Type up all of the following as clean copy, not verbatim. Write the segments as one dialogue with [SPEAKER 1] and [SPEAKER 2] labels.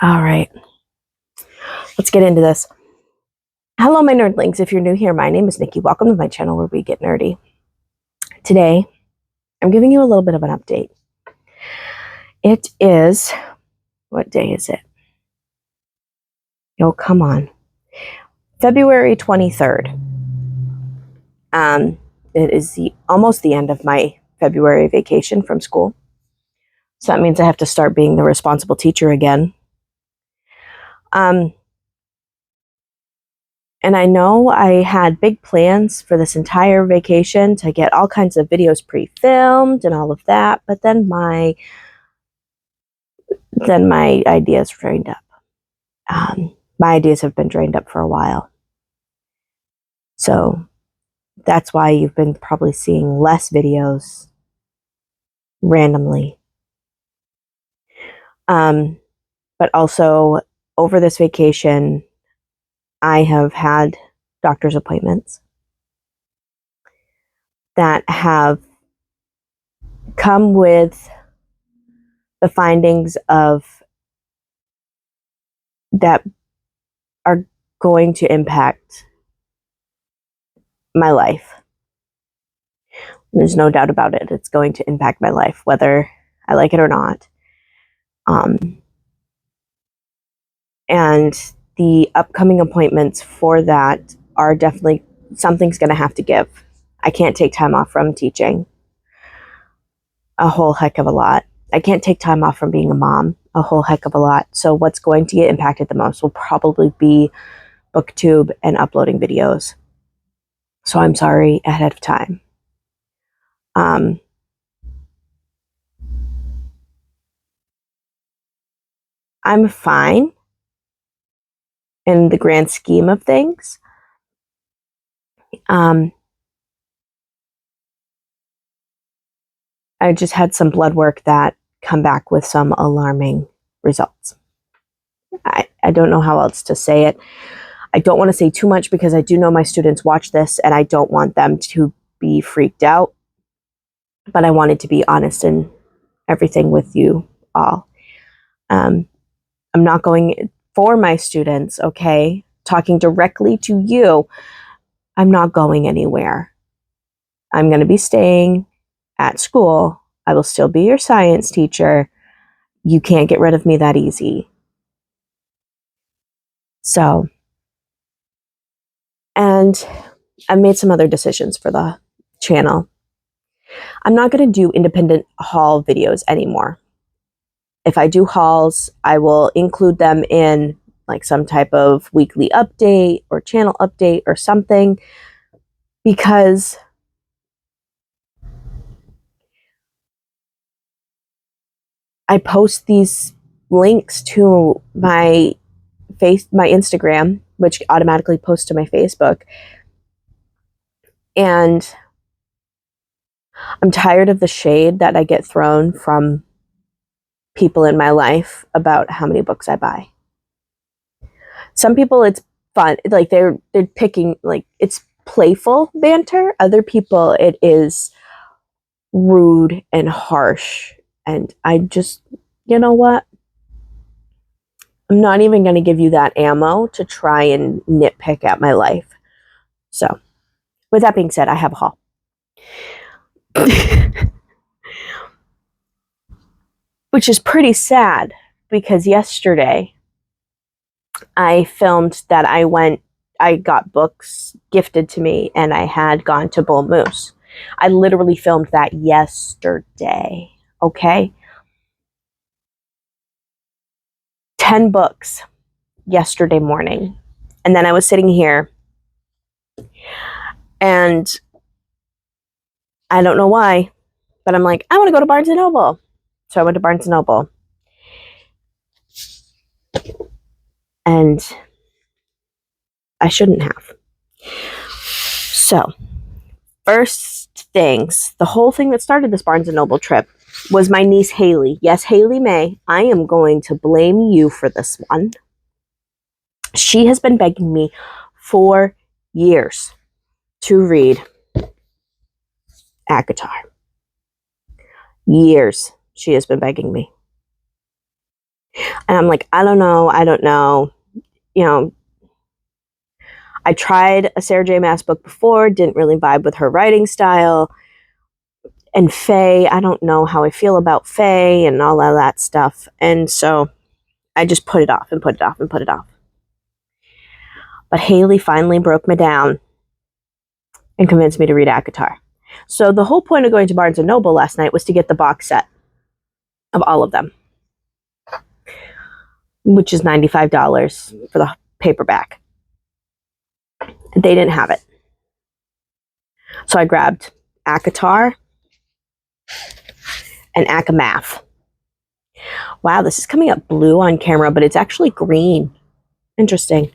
[SPEAKER 1] All right, let's get into this. Hello, my nerdlings. If you're new here, my name is Nikki. Welcome to my channel where we get nerdy. Today, I'm giving you a little bit of an update. It is, what day is it? Oh, come on. February 23rd. It is almost the end of my February vacation from school. So that means I have to start being the responsible teacher again. And I know I had big plans for this entire vacation to get all kinds of videos pre-filmed and all of that, but then my ideas drained up. My ideas have been drained up for a while. So that's why you've been probably seeing less videos randomly. But also over this vacation, I have had doctor's appointments that have come with the findings of that are going to impact my life. There's no doubt about it. It's going to impact my life, whether I like it or not. And the upcoming appointments for that are definitely something's going to have to give. I can't take time off from teaching a whole heck of a lot. I can't take time off from being a mom a whole heck of a lot. So what's going to get impacted the most will probably be BookTube and uploading videos. So I'm sorry ahead of time. I'm fine in the grand scheme of things. I just had some blood work that come back with some alarming results. I don't know how else to say it. I don't want to say too much because I do know my students watch this and I don't want them to be freaked out. But I wanted to be honest in everything with you all. I'm not going for my students, okay? Talking directly to you, I'm not going anywhere. I'm going to be staying at school. I will still be your science teacher. You can't get rid of me that easy. So, and I've made some other decisions for the channel. I'm not going to do independent haul videos anymore. If I do hauls, I will include them in like some type of weekly update or channel update or something, because I post these links to my Instagram, which automatically posts to my Facebook. And I'm tired of the shade that I get thrown from people in my life about how many books I buy. Some people it's fun, like they're picking, like it's playful banter. Other people it is rude and harsh. And I just, you know what? I'm not even going to give you that ammo to try and nitpick at my life. So, with that being said, I have a haul. Which is pretty sad because yesterday I filmed that I got books gifted to me and I had gone to Bull Moose. I literally filmed that yesterday, okay? 10 books yesterday morning. And then I was sitting here and I don't know why, but I'm like, I want to go to Barnes & Noble. So I went to Barnes & Noble. And I shouldn't have. So, first things, the whole thing that started this Barnes & Noble trip was my niece Haley. Yes, Haley May. I am going to blame you for this one. She has been begging me for years to read ACOTAR. Years she has been begging me. And I'm like, I don't know. You know, I tried a Sarah J. Maas book before, didn't really vibe with her writing style. And Faye, I don't know how I feel about Faye and all of that stuff. And so I just put it off and put it off and put it off. But Haley finally broke me down and convinced me to read ACOTAR. So the whole point of going to Barnes & Noble last night was to get the box set of all of them, which is $95 for the paperback. They didn't have it. So I grabbed ACOTAR and ACOMAF. Wow, this is coming up blue on camera, but it's actually green. Interesting.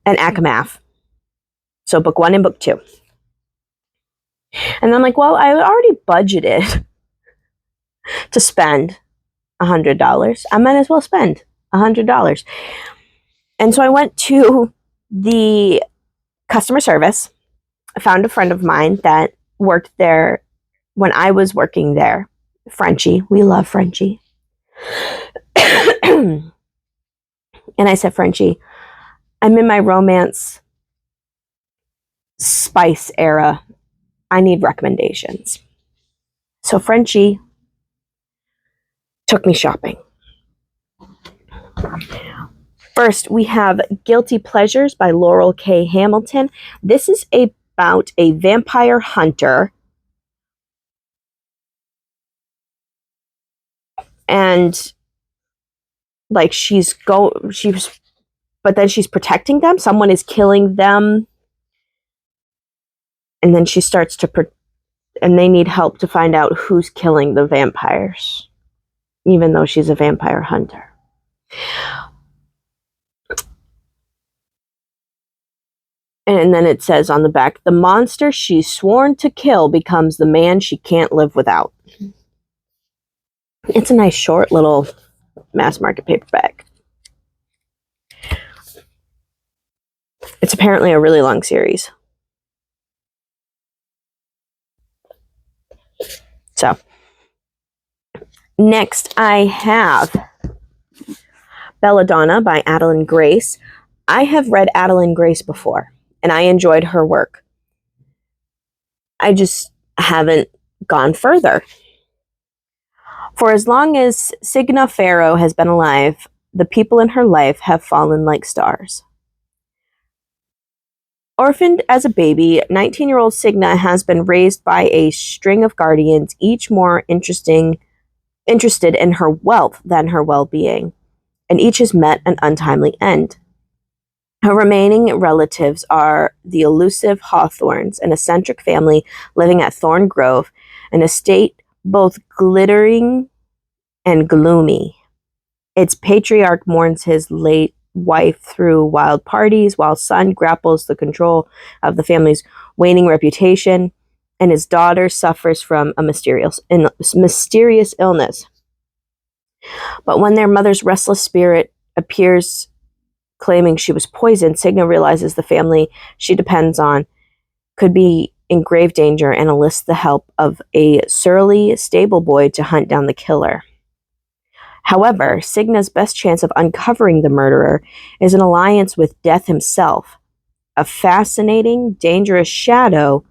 [SPEAKER 1] And ACOMAF. So book 1 and book 2. And I'm like, well, I already budgeted to spend $100. I might as well spend $100. And so I went to the customer service. I found a friend of mine that worked there when I was working there. Frenchie. We love Frenchie. And I said, Frenchie, I'm in my romance spice era. I need recommendations. So Frenchie took me shopping. First, we have Guilty Pleasures by Laurel K. Hamilton. This is about a vampire hunter. And like but then she's protecting them. Someone is killing them. And then she starts and they need help to find out who's killing the vampires, even though she's a vampire hunter. And then it says on the back, the monster she's sworn to kill becomes the man she can't live without. It's a nice short little mass market paperback. It's apparently a really long series. So, next I have Belladonna by Adeline Grace. I have read Adeline Grace before, and I enjoyed her work. I just haven't gone further. For as long as Signa Farrow has been alive, the people in her life have fallen like stars. Orphaned as a baby, 19-year-old Signa has been raised by a string of guardians, each more interested in her wealth than her well-being, and each has met an untimely end. Her remaining relatives are the elusive Hawthorns, an eccentric family living at Thorn Grove, an estate both glittering and gloomy. Its patriarch mourns his late wife through wild parties, while son grapples the control of the family's waning reputation, and his daughter suffers from a mysterious illness. But when their mother's restless spirit appears claiming she was poisoned, Signa realizes the family she depends on could be in grave danger and enlists the help of a surly stable boy to hunt down the killer. However, Signa's best chance of uncovering the murderer is an alliance with Death himself, a fascinating, dangerous shadow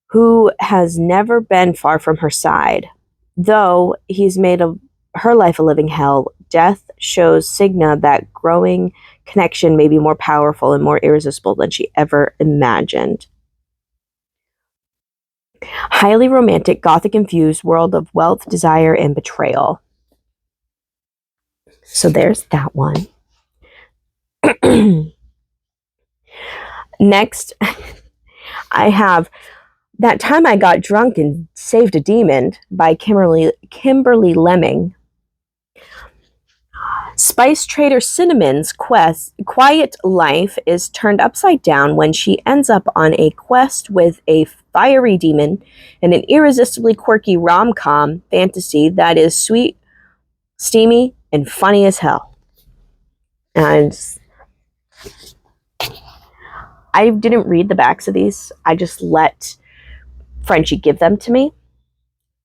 [SPEAKER 1] who has never been far from her side. Though he's made of her life a living hell, Death shows Signa that growing connection may be more powerful and more irresistible than she ever imagined. Highly romantic, gothic-infused world of wealth, desire, and betrayal. So there's that one. Next, I have That Time I Got Drunk and Saved a Demon by Kimberly Lemming. Spice trader Cinnamon's quiet life is turned upside down when she ends up on a quest with a fiery demon in an irresistibly quirky rom-com fantasy that is sweet, steamy, and funny as hell. And I didn't read the backs of these. I just let Frenchie give them to me.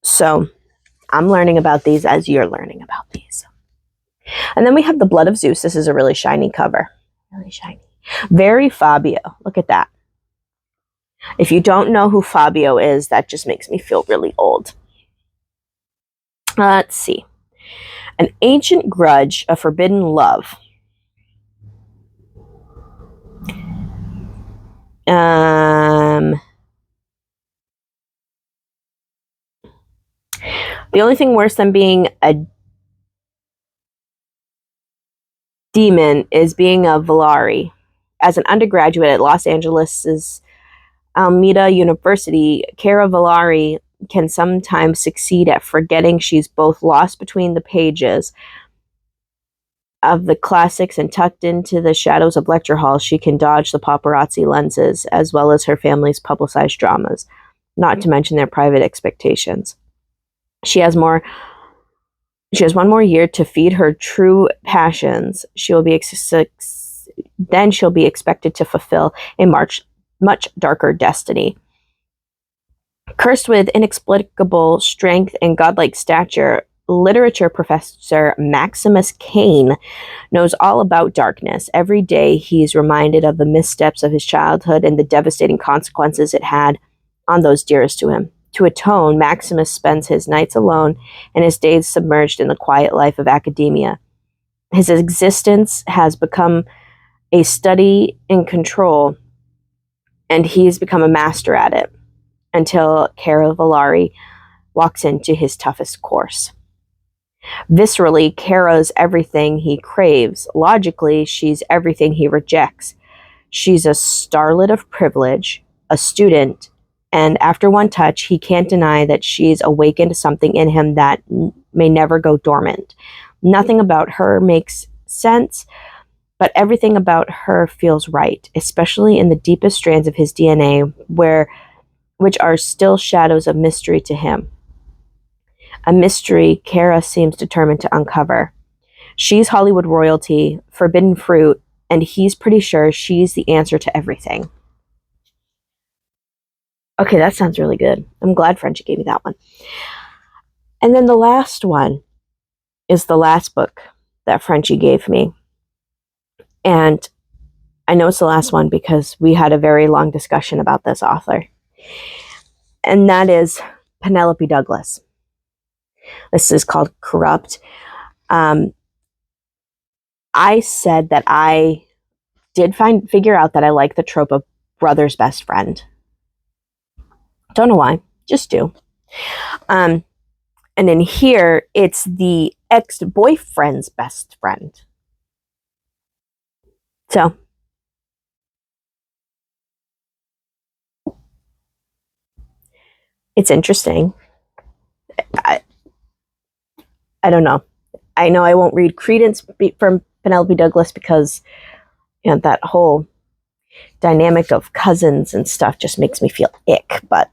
[SPEAKER 1] So I'm learning about these as you're learning about these. And then we have The Blood of Zeus. This is a really shiny cover. Really shiny. Very Fabio. Look at that. If you don't know who Fabio is, that just makes me feel really old. Let's see. An Ancient Grudge, A Forbidden Love. The only thing worse than being a demon is being a Valari. As an undergraduate at Los Angeles' Alameda University, Cara Valari can sometimes succeed at forgetting she's both lost between the pages of the classics and tucked into the shadows of lecture halls. She can dodge the paparazzi lenses as well as her family's publicized dramas, not to mention their private expectations. She has one more year to feed her true passions. Then she'll be expected to fulfill a much darker destiny. Cursed with inexplicable strength and godlike stature, literature professor Maximus Kane knows all about darkness. Every day he's reminded of the missteps of his childhood and the devastating consequences it had on those dearest to him. To atone, Maximus spends his nights alone and his days submerged in the quiet life of academia. His existence has become a study in control, and he's become a master at it until Cara Valari walks into his toughest course. Viscerally, Cara's everything he craves. Logically, she's everything he rejects. She's a starlet of privilege, a student, and after one touch, he can't deny that she's awakened something in him that may never go dormant. Nothing about her makes sense, but everything about her feels right, especially in the deepest strands of his DNA, which are still shadows of mystery to him. A mystery Cara seems determined to uncover. She's Hollywood royalty, forbidden fruit, and he's pretty sure she's the answer to everything. Okay, that sounds really good. I'm glad Frenchie gave me that one. And then the last one is the last book that Frenchie gave me. And I know it's the last one because we had a very long discussion about this author. And that is Penelope Douglas. This is called Corrupt. I said that I did figure out that I like the trope of brother's best friend. Don't know why, just do. And in here, it's the ex-boyfriend's best friend. So, it's interesting. I don't know. I know I won't read Credence from Penelope Douglas because, you know, that whole dynamic of cousins and stuff just makes me feel ick, but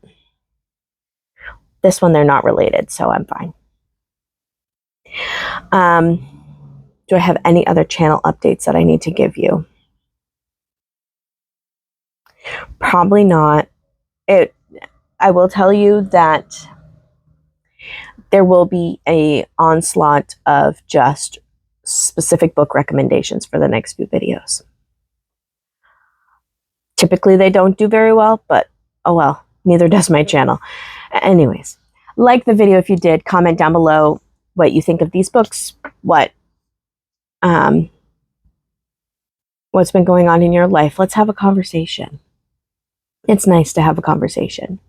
[SPEAKER 1] this one, they're not related, so I'm fine. Do I have any other channel updates that I need to give you? Probably not. I will tell you that there will be a onslaught of just specific book recommendations for the next few videos. Typically, they don't do very well, but oh well, neither does my channel. Anyways, like the video if you did, comment down below what you think of these books, what's been going on in your life. Let's have a conversation. It's nice to have a conversation.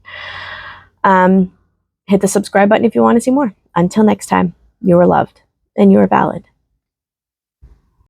[SPEAKER 1] Hit the subscribe button if you want to see more. Until next time, you are loved and you are valid.